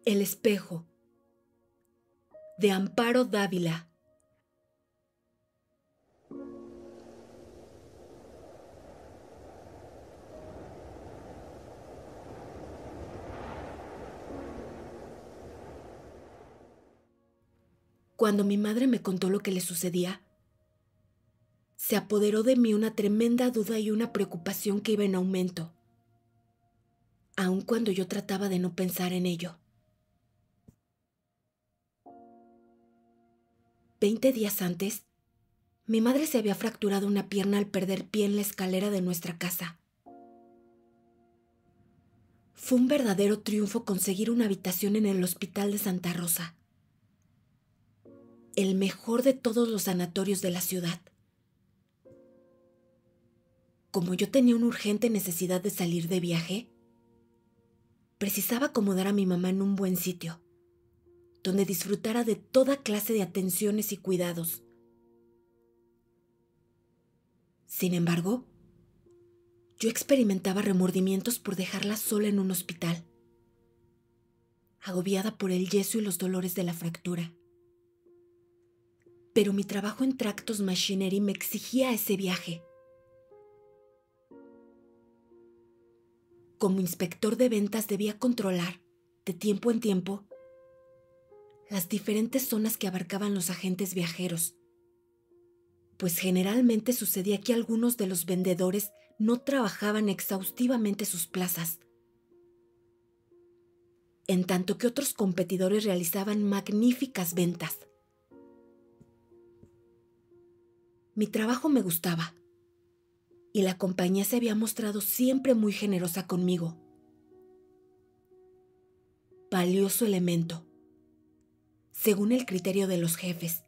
El espejo, de Amparo Dávila. Cuando mi madre me contó lo que le sucedía, se apoderó de mí una tremenda duda y una preocupación que iba en aumento, aun cuando yo trataba de no pensar en ello. 20 días antes, mi madre se había fracturado una pierna al perder pie en la escalera de nuestra casa. Fue un verdadero triunfo conseguir una habitación en el Hospital de Santa Rosa, el mejor de todos los sanatorios de la ciudad. Como yo tenía una urgente necesidad de salir de viaje, precisaba acomodar a mi mamá en un buen sitio, donde disfrutara de toda clase de atenciones y cuidados. Sin embargo, yo experimentaba remordimientos por dejarla sola en un hospital, agobiada por el yeso y los dolores de la fractura. Pero mi trabajo en Tractos Machinery me exigía ese viaje. Como inspector de ventas debía controlar, de tiempo en tiempo, las diferentes zonas que abarcaban los agentes viajeros, pues generalmente sucedía que algunos de los vendedores no trabajaban exhaustivamente sus plazas, en tanto que otros competidores realizaban magníficas ventas. Mi trabajo me gustaba, y la compañía se había mostrado siempre muy generosa conmigo. Valioso elemento, según el criterio de los jefes.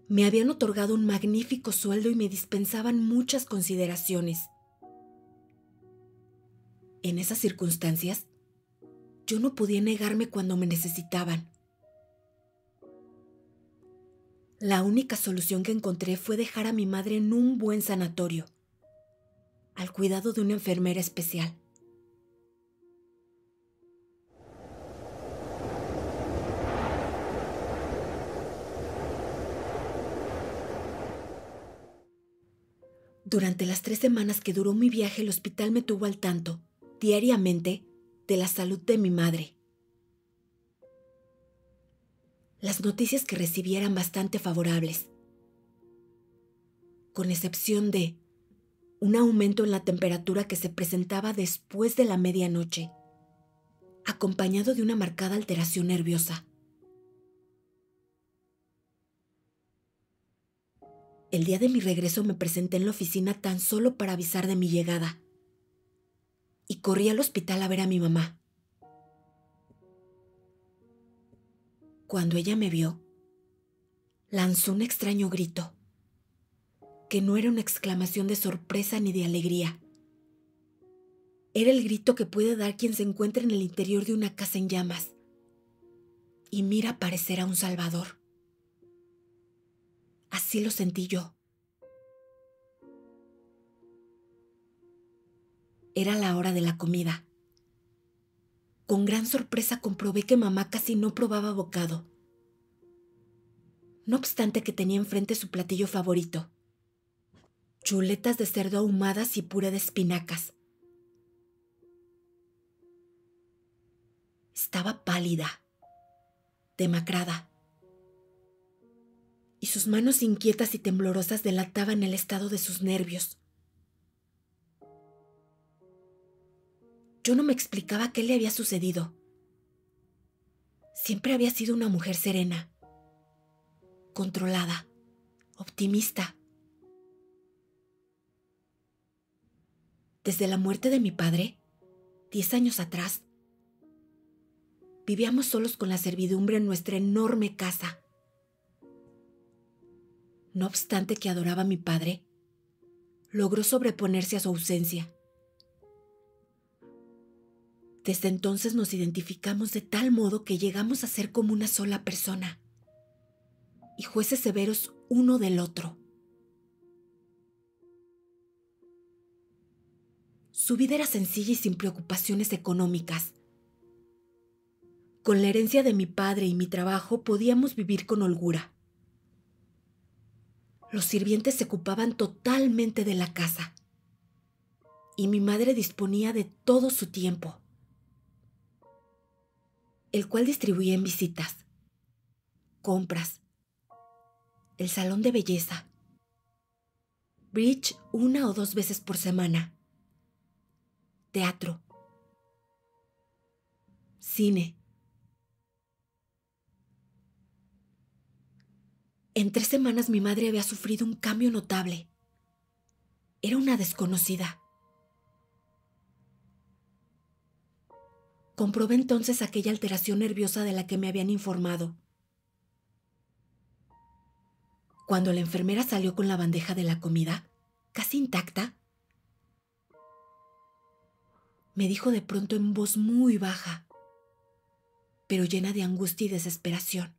Me habían otorgado un magnífico sueldo y me dispensaban muchas consideraciones. En esas circunstancias, yo no podía negarme cuando me necesitaban. La única solución que encontré fue dejar a mi madre en un buen sanatorio, al cuidado de una enfermera especial. Durante las 3 semanas que duró mi viaje, el hospital me tuvo al tanto, diariamente, de la salud de mi madre. Las noticias que recibí eran bastante favorables, con excepción de un aumento en la temperatura que se presentaba después de la medianoche, acompañado de una marcada alteración nerviosa. El día de mi regreso me presenté en la oficina tan solo para avisar de mi llegada, y corrí al hospital a ver a mi mamá. Cuando ella me vio, lanzó un extraño grito, que no era una exclamación de sorpresa ni de alegría. Era el grito que puede dar quien se encuentra en el interior de una casa en llamas y mira aparecer a un salvador. Así lo sentí yo. Era la hora de la comida. Con gran sorpresa comprobé que mamá casi no probaba bocado. No obstante que tenía enfrente su platillo favorito: chuletas de cerdo ahumadas y puré de espinacas. Estaba pálida, demacrada, y sus manos inquietas y temblorosas delataban el estado de sus nervios. Yo no me explicaba qué le había sucedido. Siempre había sido una mujer serena, controlada, optimista. Desde la muerte de mi padre, 10 años atrás, vivíamos solos con la servidumbre en nuestra enorme casa. No obstante que adoraba a mi padre, logró sobreponerse a su ausencia. Desde entonces nos identificamos de tal modo que llegamos a ser como una sola persona y jueces severos uno del otro. Su vida era sencilla y sin preocupaciones económicas. Con la herencia de mi padre y mi trabajo podíamos vivir con holgura. Los sirvientes se ocupaban totalmente de la casa y mi madre disponía de todo su tiempo, el cual distribuía en visitas, compras, el salón de belleza, bridge 1 o 2 veces por semana, teatro, cine. En 3 semanas mi madre había sufrido un cambio notable. Era una desconocida. Comprobé entonces aquella alteración nerviosa de la que me habían informado. Cuando la enfermera salió con la bandeja de la comida, casi intacta, me dijo de pronto en voz muy baja, pero llena de angustia y desesperación: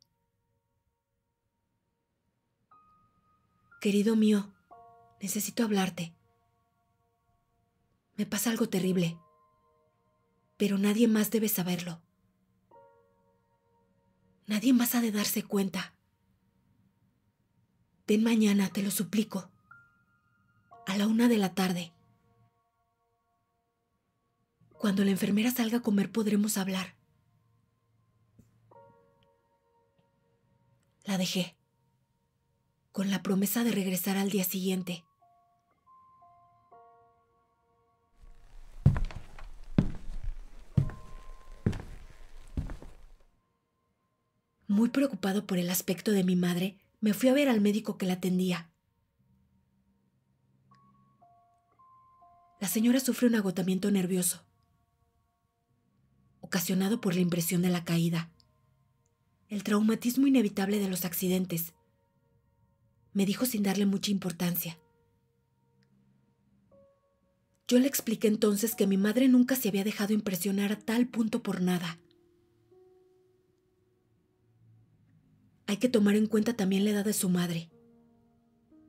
Querido mío, necesito hablarte. Me pasa algo terrible, pero nadie más debe saberlo. Nadie más ha de darse cuenta. Ven mañana, te lo suplico, a la 1 de la tarde. Cuando la enfermera salga a comer podremos hablar. La dejé, con la promesa de regresar al día siguiente. Muy preocupado por el aspecto de mi madre, me fui a ver al médico que la atendía. La señora sufre un agotamiento nervioso, ocasionado por la impresión de la caída, el traumatismo inevitable de los accidentes, me dijo sin darle mucha importancia. Yo le expliqué entonces que mi madre nunca se había dejado impresionar a tal punto por nada. Hay que tomar en cuenta también la edad de su madre,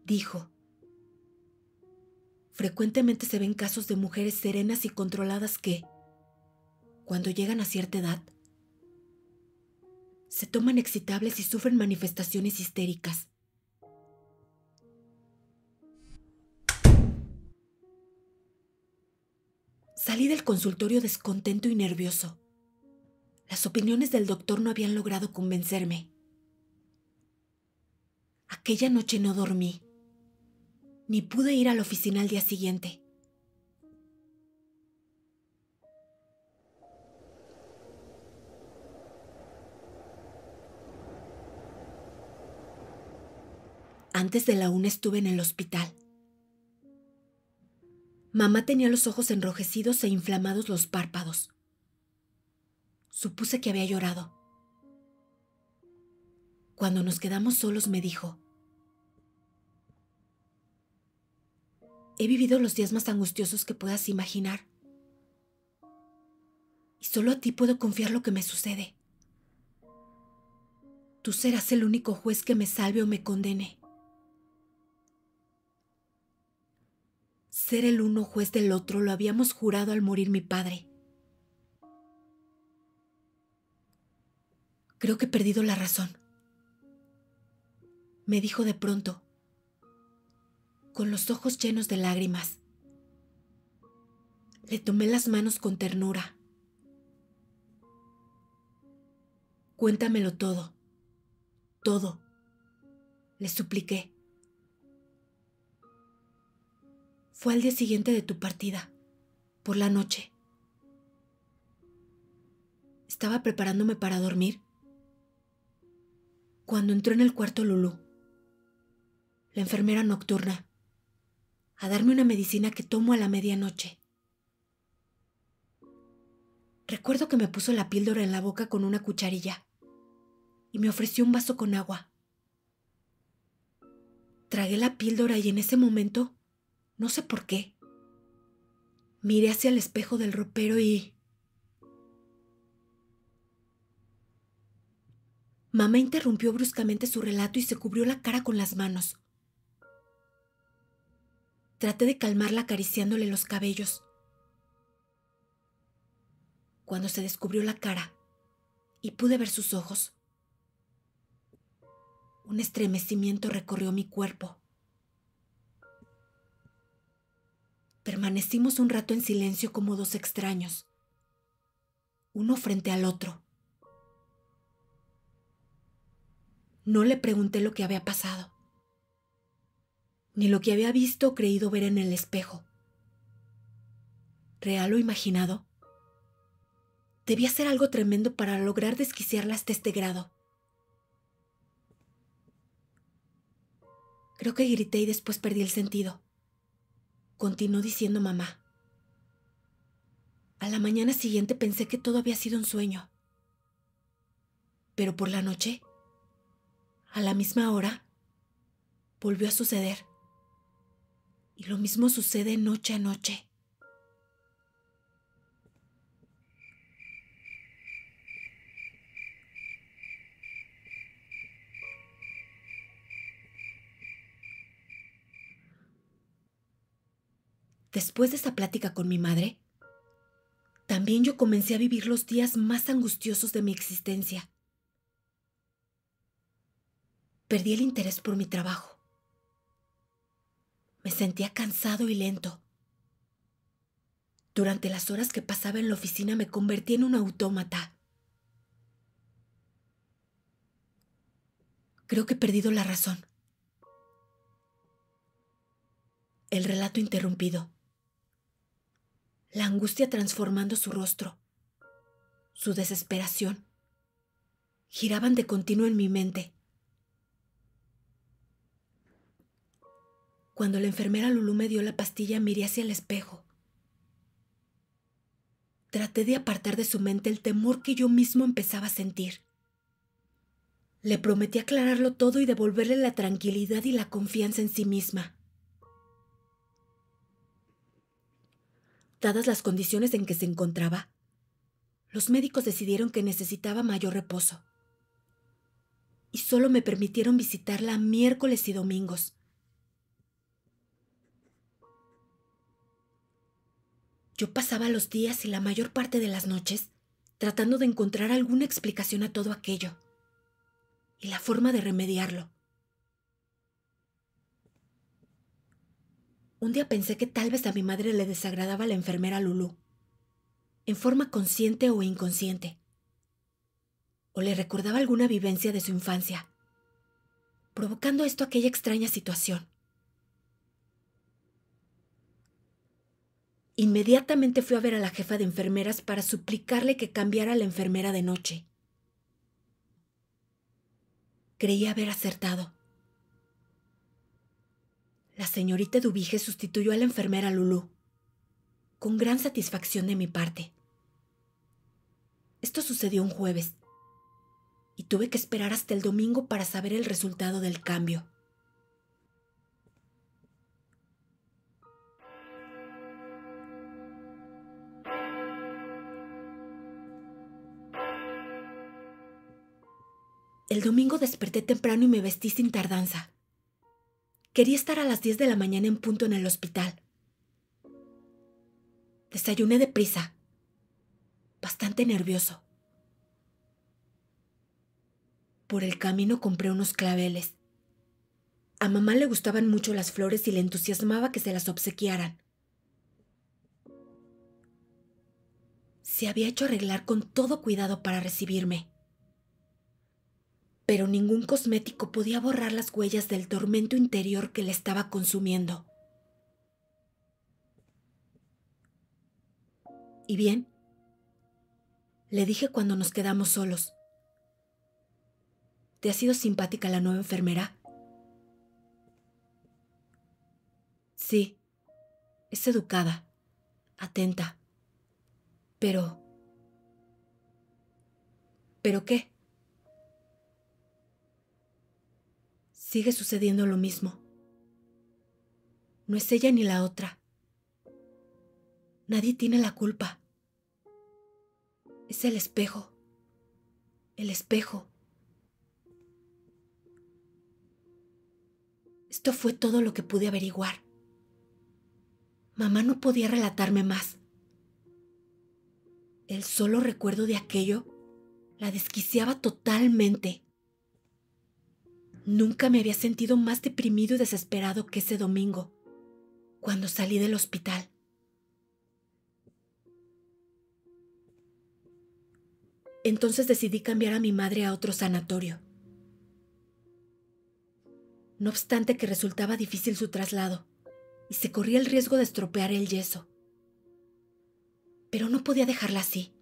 dijo. Frecuentemente se ven casos de mujeres serenas y controladas que, cuando llegan a cierta edad, se toman excitables y sufren manifestaciones histéricas. Salí del consultorio descontento y nervioso. Las opiniones del doctor no habían logrado convencerme. Aquella noche no dormí, ni pude ir a la oficina al día siguiente. Antes de la 1 estuve en el hospital. Mamá tenía los ojos enrojecidos e inflamados los párpados. Supuse que había llorado. Cuando nos quedamos solos me dijo: he vivido los días más angustiosos que puedas imaginar. Y solo a ti puedo confiar lo que me sucede. Tú serás el único juez que me salve o me condene. Ser el uno juez del otro lo habíamos jurado al morir mi padre. Creo que he perdido la razón, me dijo de pronto, con los ojos llenos de lágrimas. Le tomé las manos con ternura. Cuéntamelo todo, todo, le supliqué. Fue al día siguiente de tu partida, por la noche. Estaba preparándome para dormir cuando entró en el cuarto Lulú, la enfermera nocturna, a darme una medicina que tomo a la medianoche. Recuerdo que me puso la píldora en la boca con una cucharilla y me ofreció un vaso con agua. Tragué la píldora y en ese momento, no sé por qué, miré hacia el espejo del ropero y... Mamá interrumpió bruscamente su relato y se cubrió la cara con las manos. Traté de calmarla acariciándole los cabellos, Cuando se descubrió la cara y pude ver sus ojos, un estremecimiento recorrió mi cuerpo. Permanecimos un rato en silencio como dos extraños, uno frente al otro. No le pregunté lo que había pasado, ni lo que había visto o creído ver en el espejo. Real o imaginado, debía ser algo tremendo para lograr desquiciarla hasta este grado. Creo que grité y después perdí el sentido. Continuó diciendo mamá. A la mañana siguiente pensé que todo había sido un sueño. Pero por la noche, a la misma hora, volvió a suceder. Y lo mismo sucede noche a noche. Después de esa plática con mi madre, también yo comencé a vivir los días más angustiosos de mi existencia. Perdí el interés por mi trabajo. Me sentía cansado y lento. Durante las horas que pasaba en la oficina me convertí en un autómata. Creo que he perdido la razón. El relato interrumpido. La angustia transformando su rostro. Su desesperación. Giraban de continuo en mi mente. Cuando la enfermera Lulú me dio la pastilla, miré hacia el espejo. Traté de apartar de su mente el temor que yo mismo empezaba a sentir. Le prometí aclararlo todo y devolverle la tranquilidad y la confianza en sí misma. Dadas las condiciones en que se encontraba, los médicos decidieron que necesitaba mayor reposo. Y solo me permitieron visitarla miércoles y domingos. Yo pasaba los días y la mayor parte de las noches tratando de encontrar alguna explicación a todo aquello y la forma de remediarlo. Un día pensé que tal vez a mi madre le desagradaba la enfermera Lulú, en forma consciente o inconsciente, o le recordaba alguna vivencia de su infancia, provocando esto aquella extraña situación. Inmediatamente fui a ver a la jefa de enfermeras para suplicarle que cambiara a la enfermera de noche. Creí haber acertado. La señorita Dubige sustituyó a la enfermera Lulú, con gran satisfacción de mi parte. Esto sucedió un jueves, y tuve que esperar hasta el domingo para saber el resultado del cambio. El domingo desperté temprano y me vestí sin tardanza. Quería estar a las 10 de la mañana en punto en el hospital. Desayuné deprisa, bastante nervioso. Por el camino compré unos claveles. A mamá le gustaban mucho las flores y le entusiasmaba que se las obsequiaran. Se había hecho arreglar con todo cuidado para recibirme. Pero ningún cosmético podía borrar las huellas del tormento interior que le estaba consumiendo. ¿Y bien? Le dije cuando nos quedamos solos. ¿Te ha sido simpática la nueva enfermera? Sí, es educada, atenta. Pero... ¿Pero qué? Sigue sucediendo lo mismo. No es ella ni la otra. Nadie tiene la culpa. Es el espejo. El espejo. Esto fue todo lo que pude averiguar. Mamá no podía relatarme más. El solo recuerdo de aquello la desquiciaba totalmente. Nunca me había sentido más deprimido y desesperado que ese domingo, cuando salí del hospital. Entonces decidí cambiar a mi madre a otro sanatorio. No obstante que resultaba difícil su traslado y se corría el riesgo de estropear el yeso. Pero no podía dejarla así,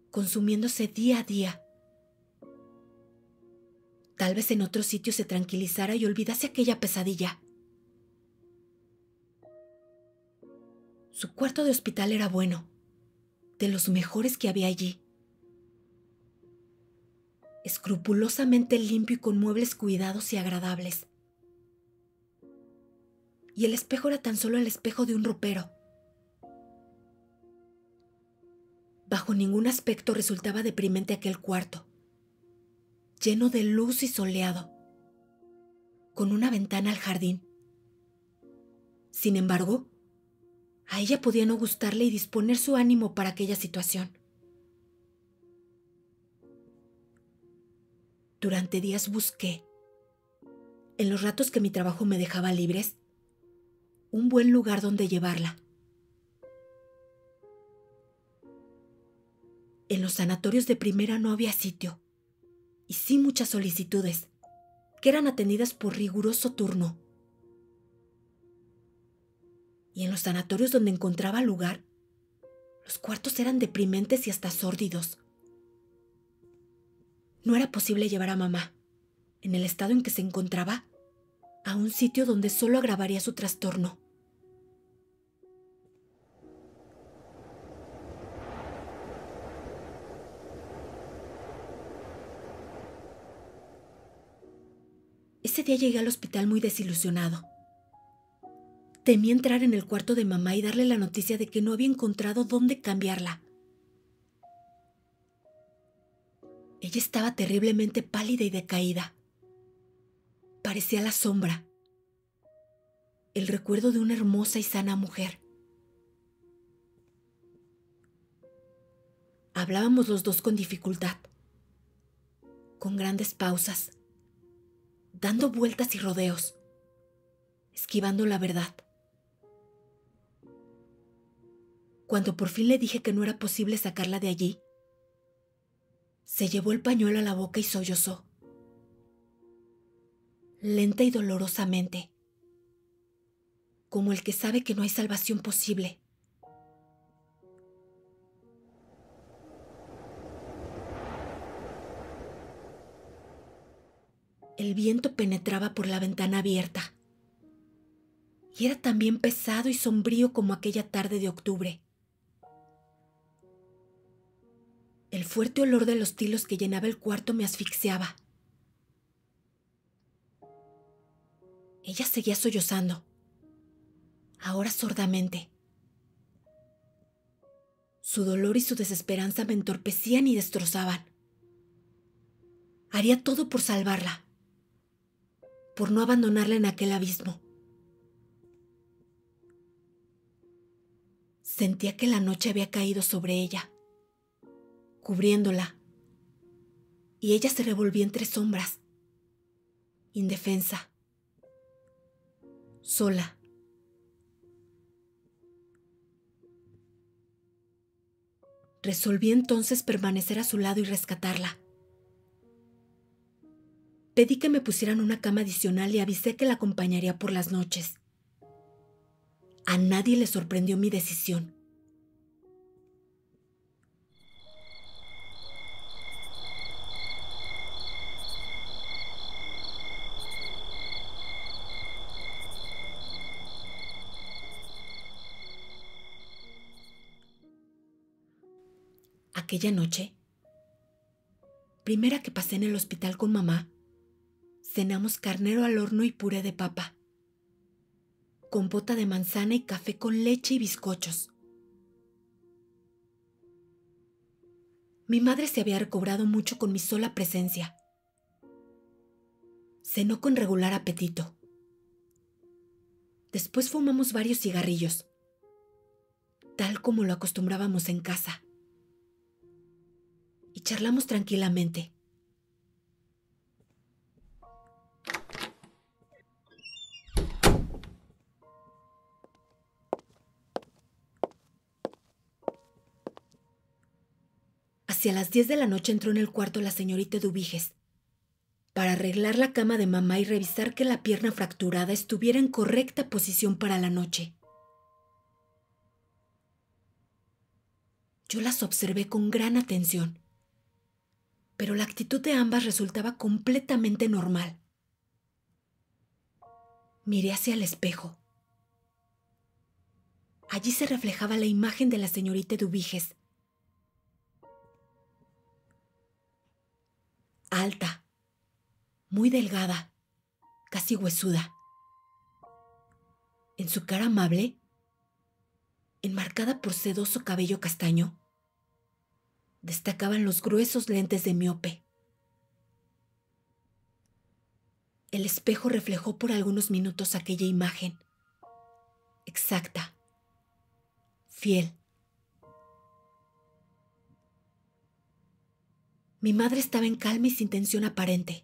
consumiéndose día a día. Tal vez en otro sitio se tranquilizara y olvidase aquella pesadilla. Su cuarto de hospital era bueno, de los mejores que había allí. Escrupulosamente limpio y con muebles cuidados y agradables. Y el espejo era tan solo el espejo de un ropero. Bajo ningún aspecto resultaba deprimente aquel cuarto, lleno de luz y soleado, con una ventana al jardín. Sin embargo, a ella podía no gustarle y disponer su ánimo para aquella situación. Durante días busqué, en los ratos que mi trabajo me dejaba libres, un buen lugar donde llevarla. En los sanatorios de primera no había sitio, y sí muchas solicitudes, que eran atendidas por riguroso turno. Y en los sanatorios donde encontraba lugar, los cuartos eran deprimentes y hasta sórdidos. No era posible llevar a mamá, en el estado en que se encontraba, a un sitio donde solo agravaría su trastorno. Ese día llegué al hospital muy desilusionado. Temí entrar en el cuarto de mamá y darle la noticia de que no había encontrado dónde cambiarla. Ella estaba terriblemente pálida y decaída. Parecía la sombra, el recuerdo de una hermosa y sana mujer. Hablábamos los dos con dificultad, con grandes pausas, dando vueltas y rodeos, esquivando la verdad. Cuando por fin le dije que no era posible sacarla de allí, se llevó el pañuelo a la boca y sollozó, lenta y dolorosamente, como el que sabe que no hay salvación posible. El viento penetraba por la ventana abierta, y era también pesado y sombrío como aquella tarde de octubre. El fuerte olor de los tilos que llenaba el cuarto me asfixiaba. Ella seguía sollozando, ahora sordamente. Su dolor y su desesperanza me entorpecían y destrozaban. Haría todo por salvarla, por no abandonarla en aquel abismo. Sentía que la noche había caído sobre ella, cubriéndola, y ella se revolvía entre sombras, indefensa, sola. Resolví entonces permanecer a su lado y rescatarla. Pedí que me pusieran una cama adicional y avisé que la acompañaría por las noches. A nadie le sorprendió mi decisión. Aquella noche, primera que pasé en el hospital con mamá, cenamos carnero al horno y puré de papa, compota de manzana y café con leche y bizcochos. Mi madre se había recobrado mucho con mi sola presencia. Cenó con regular apetito. Después fumamos varios cigarrillos, tal como lo acostumbrábamos en casa. charlamos tranquilamente. Hacia las 10 de la noche entró en el cuarto la señorita Eduviges para arreglar la cama de mamá y revisar que la pierna fracturada estuviera en correcta posición para la noche. Yo las observé con gran atención, pero la actitud de ambas resultaba completamente normal. Miré hacia el espejo. Allí se reflejaba la imagen de la señorita Eduviges. Alta, muy delgada, casi huesuda. En su cara amable, enmarcada por sedoso cabello castaño, destacaban los gruesos lentes de miope. El espejo reflejó por algunos minutos aquella imagen, exacta, fiel. Mi madre estaba en calma y sin tensión aparente.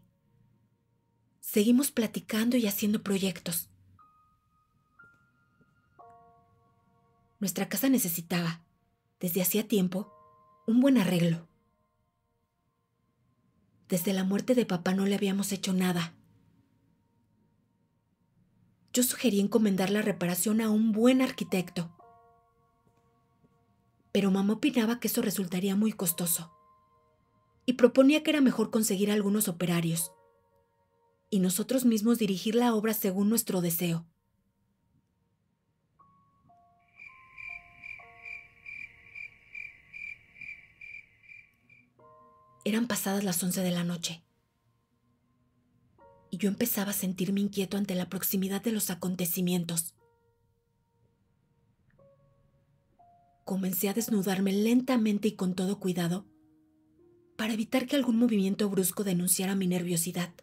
Seguimos platicando y haciendo proyectos. Nuestra casa necesitaba, desde hacía tiempo, un buen arreglo. Desde la muerte de papá no le habíamos hecho nada. Yo sugerí encomendar la reparación a un buen arquitecto, pero mamá opinaba que eso resultaría muy costoso y proponía que era mejor conseguir algunos operarios y nosotros mismos dirigir la obra según nuestro deseo. Eran pasadas las 11 de la noche y yo empezaba a sentirme inquieto ante la proximidad de los acontecimientos. Comencé a desnudarme lentamente y con todo cuidado para evitar que algún movimiento brusco denunciara mi nerviosidad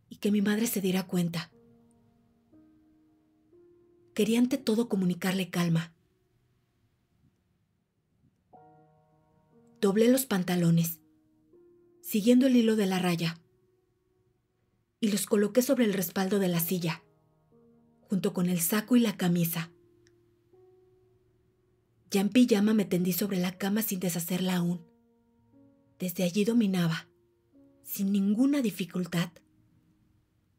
y que mi madre se diera cuenta. Quería ante todo comunicarle calma. Doblé los pantalones, siguiendo el hilo de la raya, y los coloqué sobre el respaldo de la silla, junto con el saco y la camisa. Ya en pijama me tendí sobre la cama sin deshacerla aún. Desde allí dominaba, sin ninguna dificultad,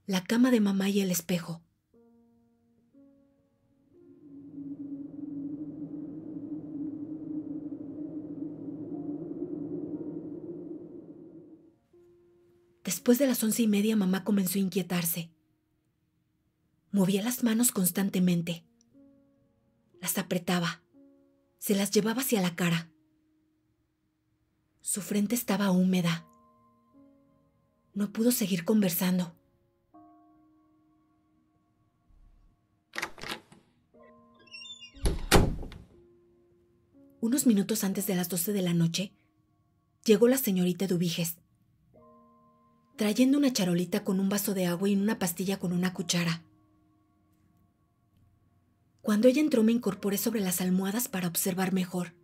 la cama de mamá y el espejo. Después de las 11:30, mamá comenzó a inquietarse. Movía las manos constantemente. Las apretaba. Se las llevaba hacia la cara. Su frente estaba húmeda. No pudo seguir conversando. Unos minutos antes de las 12 de la noche, llegó la señorita Eduviges, trayendo una charolita con un vaso de agua y una pastilla con una cuchara. Cuando ella entró me incorporé sobre las almohadas para observar mejor.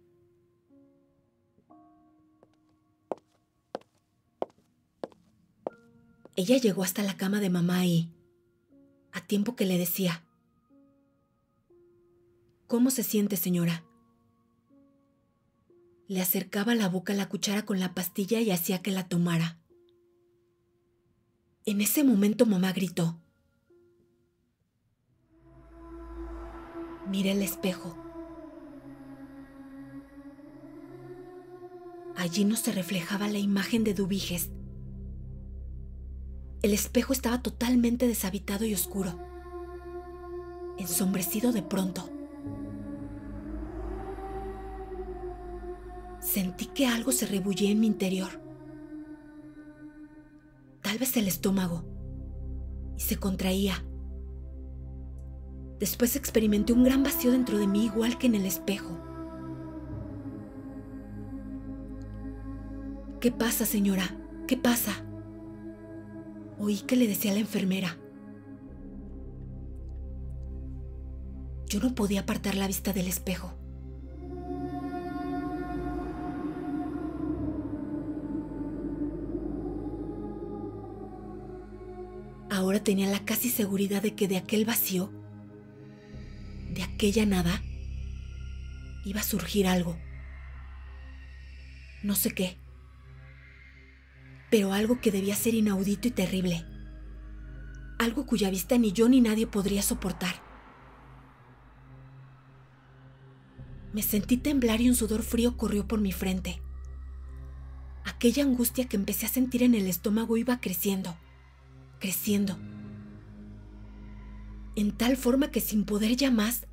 Ella llegó hasta la cama de mamá y, a tiempo que le decía: ¿Cómo se siente, señora? Le acercaba a la boca la cuchara con la pastilla y hacía que la tomara. En ese momento mamá gritó. Miré el espejo. Allí no se reflejaba la imagen de Eduviges. El espejo estaba totalmente deshabitado y oscuro, ensombrecido de pronto. Sentí que algo se rebullía en mi interior. Tal vez el estómago, y se contraía. Después experimenté un gran vacío dentro de mí, igual que en el espejo. ¿Qué pasa, señora? ¿Qué pasa? Oí que le decía a la enfermera. Yo no podía apartar la vista del espejo. Ahora tenía la casi seguridad de que de aquel vacío, de aquella nada, iba a surgir algo. No sé qué, pero algo que debía ser inaudito y terrible. Algo cuya vista ni yo ni nadie podría soportar. Me sentí temblar y un sudor frío corrió por mi frente. Aquella angustia que empecé a sentir en el estómago iba creciendo, creciendo, en tal forma que sin poder ya más,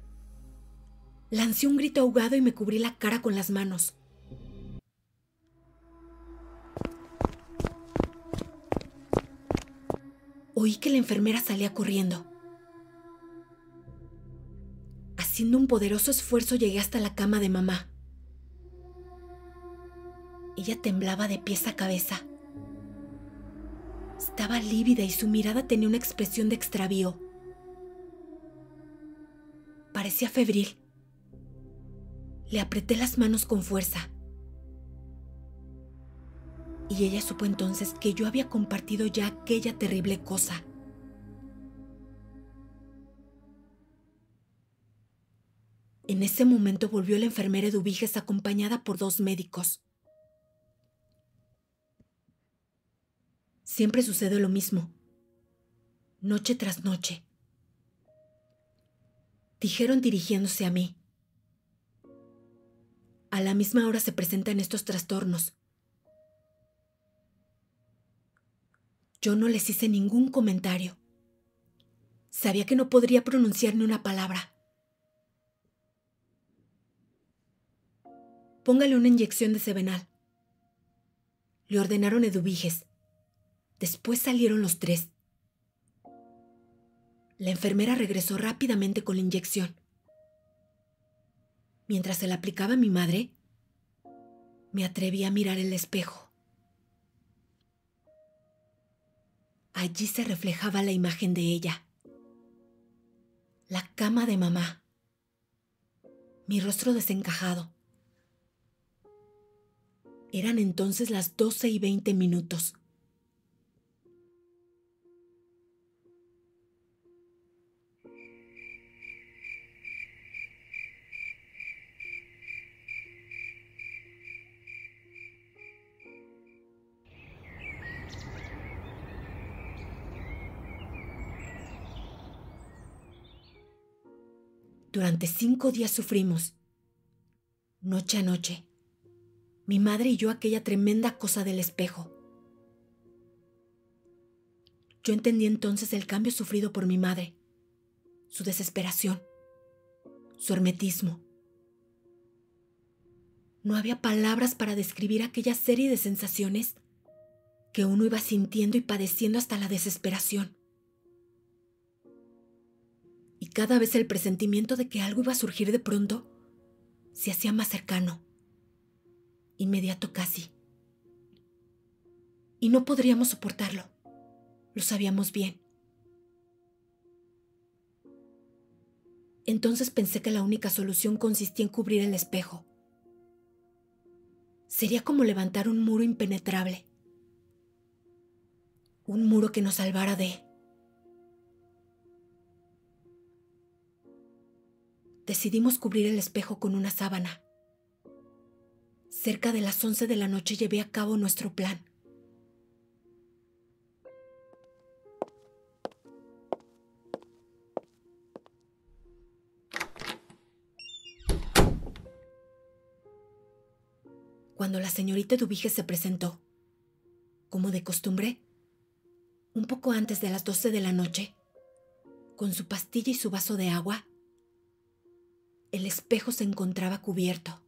lancé un grito ahogado y me cubrí la cara con las manos. Oí que la enfermera salía corriendo. Haciendo un poderoso esfuerzo llegué hasta la cama de mamá. Ella temblaba de pies a cabeza. Estaba lívida y su mirada tenía una expresión de extravío. Parecía febril. Le apreté las manos con fuerza. Y ella supo entonces que yo había compartido ya aquella terrible cosa. En ese momento volvió la enfermera Eduviges acompañada por 2 médicos. Siempre sucede lo mismo, noche tras noche. Dijeron dirigiéndose a mí. A la misma hora se presentan estos trastornos. Yo no les hice ningún comentario. Sabía que no podría pronunciar ni una palabra. Póngale una inyección de Cebenal, le ordenaron Eduviges. Después salieron los 3. La enfermera regresó rápidamente con la inyección. Mientras se la aplicaba a mi madre, me atreví a mirar el espejo. Allí se reflejaba la imagen de ella. La cama de mamá. Mi rostro desencajado. Eran entonces las 12:20. Durante 5 días sufrimos, noche a noche, mi madre y yo aquella tremenda cosa del espejo. Yo entendí entonces el cambio sufrido por mi madre, su desesperación, su hermetismo. No había palabras para describir aquella serie de sensaciones que uno iba sintiendo y padeciendo hasta la desesperación. Y cada vez el presentimiento de que algo iba a surgir de pronto se hacía más cercano, inmediato casi. Y no podríamos soportarlo, lo sabíamos bien. Entonces pensé que la única solución consistía en cubrir el espejo. Sería como levantar un muro impenetrable, un muro que nos salvara de... Decidimos cubrir el espejo con una sábana. Cerca de las 11 de la noche llevé a cabo nuestro plan. Cuando la señorita Eduviges se presentó, como de costumbre, un poco antes de las 12 de la noche, con su pastilla y su vaso de agua, el espejo se encontraba cubierto.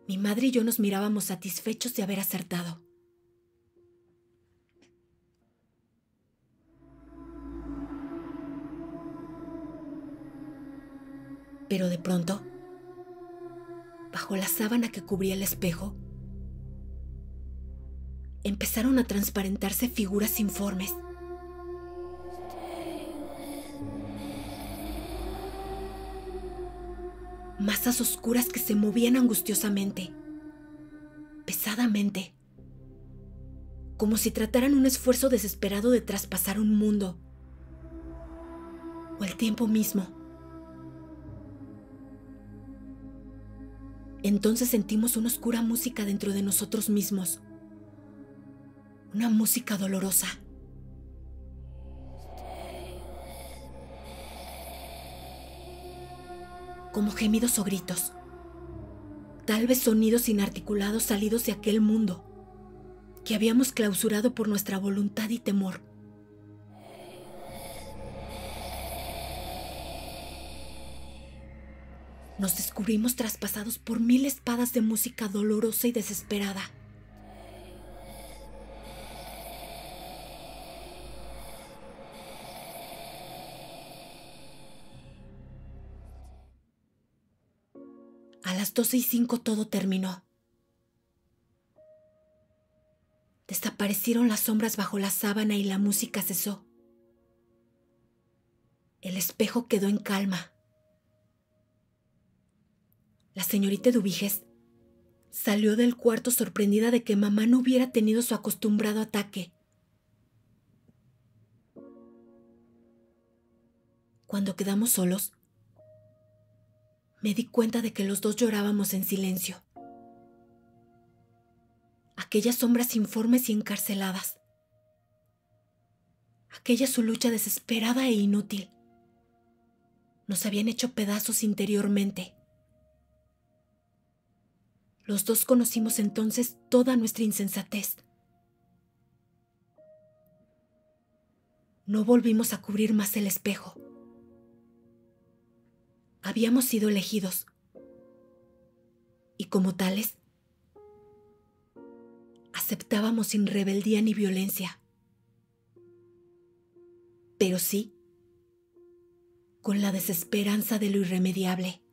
Mi madre y yo nos mirábamos satisfechos de haber acertado. Pero de pronto, bajo la sábana que cubría el espejo, empezaron a transparentarse figuras informes. Masas oscuras que se movían angustiosamente, pesadamente, como si trataran un esfuerzo desesperado de traspasar un mundo o el tiempo mismo. Entonces sentimos una oscura música dentro de nosotros mismos, una música dolorosa. Como gemidos o gritos, tal vez sonidos inarticulados salidos de aquel mundo que habíamos clausurado por nuestra voluntad y temor. Nos descubrimos traspasados por 1000 espadas de música dolorosa y desesperada. A las 12:05 todo terminó. Desaparecieron las sombras bajo la sábana y la música cesó. El espejo quedó en calma. La señorita Dubiges salió del cuarto sorprendida de que mamá no hubiera tenido su acostumbrado ataque. Cuando quedamos solos, me di cuenta de que los dos llorábamos en silencio. Aquellas sombras informes y encarceladas. Aquella su lucha desesperada e inútil. Nos habían hecho pedazos interiormente. Los dos conocimos entonces toda nuestra insensatez. No volvimos a cubrir más el espejo. Habíamos sido elegidos. Y como tales, aceptábamos sin rebeldía ni violencia. Pero sí, con la desesperanza de lo irremediable.